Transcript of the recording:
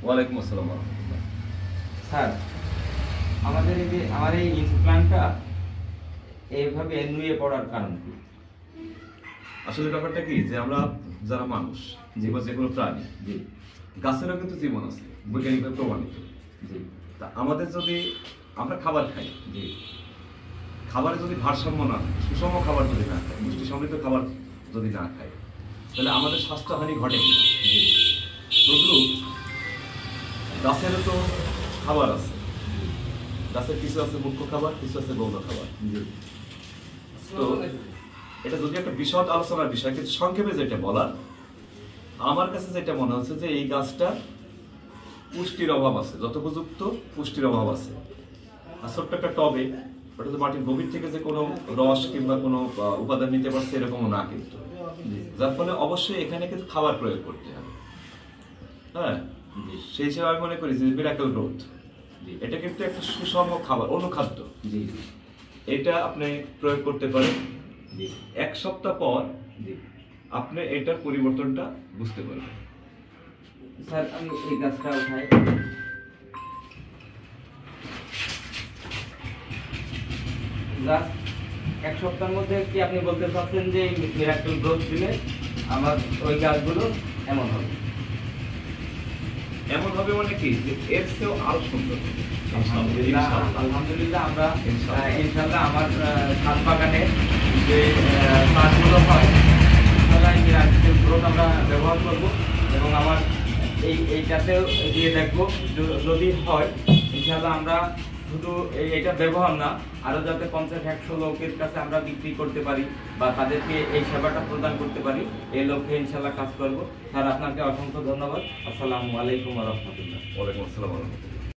ওয়ালাইকুম আসসালাম ওয়া রাহমাতুল্লাহ। স্যার, আমাদের এই যে আমার এই ইনপ্ল্যান্টটা এইভাবে নুয়ে পড়ার কারণ কি? আসলে ব্যাপারটা কি যে আমরা যারা মানুষ বা যে কোনো প্রাণী, জি গাছেরও কিন্তু জীবন আছে, বৈজ্ঞানিকভাবে প্রমাণিত। জি তা আমাদের যদি আমরা খাবার খাই, জি খাবারে যদি ভারসাম্য না থাকে, সুষম খাবার যদি না খাই, পুষ্টি সমৃদ্ধ খাবার যদি না খাই, তাহলে আমাদের স্বাস্থ্যহানি ঘটে কিনা। তদ্রুপ গাছেরও তো খাবার আছে, গাছের কিছু আছে মুখ্য খাবার, কিছু আছে গৌণ খাবার। তো এটা যদি একটা বিশদ আলোচনার বিষয়, কিন্তু সংক্ষেপে যেটা বলার, আমার কাছে যেটা মনে হচ্ছে যে এই গাছটা পুষ্টির অভাব আছে, যথোপযুক্ত পুষ্টির অভাব আছে। আর ছোট্ট একটা টবে, ওটা তো মাটির গভীর থেকে যে কোনো রস কিংবা কোনো উপাদান নিতে পারছে এরকমও না কিন্তু, যার ফলে অবশ্যই এখানে কিন্তু খাবার প্রয়োগ করতে হবে। হ্যাঁ, সেই হিসেবে আমি মনে করি যে মিরাকেল গ্রোথ এটা কিন্তু একটা সুষম খাবার, অনুখাদ্য। জি এটা আপনি প্রয়োগ করতে পারেন। জি এক সপ্তাহ পর জি আপনি এটার পরিবর্তনটা বুঝতে পারবেন। স্যার, আমি এই গাছটা উঠাই। জাস্ট এক সপ্তাহের মধ্যে কি আপনি বলতে চাচ্ছেন যে মিরাকেল গ্রোথ দিলে আমার ওই গাছগুলো এমন হবে? এমন হবে মানে কি যে এর চেয়েও আরো সুন্দর হবে। আলহামদুলিল্লাহ, আলহামদুলিল্লাহ। আমরা ইনশাআল্লাহ আমার ছাদ বাগানে যে গাছগুলো হয় ইনশাআল্লাহ এই মিরাকেল গ্রোথ আমরা ব্যবহার করব এবং আমার এইটাতেও দিয়ে দেখবো যদি হয়। ইনশাআল্লাহ আমরা শুধু এইটা ব্যবহার না, আরো যাতে 50-100 লোকের কাছে আমরা বিক্রি করতে পারি বা তাদেরকে এই সেবাটা প্রদান করতে পারি, এই লক্ষ্যে ইনশাআল্লাহ কাজ করব। স্যার, আপনাকে অসংখ্য ধন্যবাদ। আসসালামু আলাইকুম ওয়া রাহমাতুল্লাহ। ওয়ালাইকুম আসসালাম ওয়া রাহমাতুল্লাহ।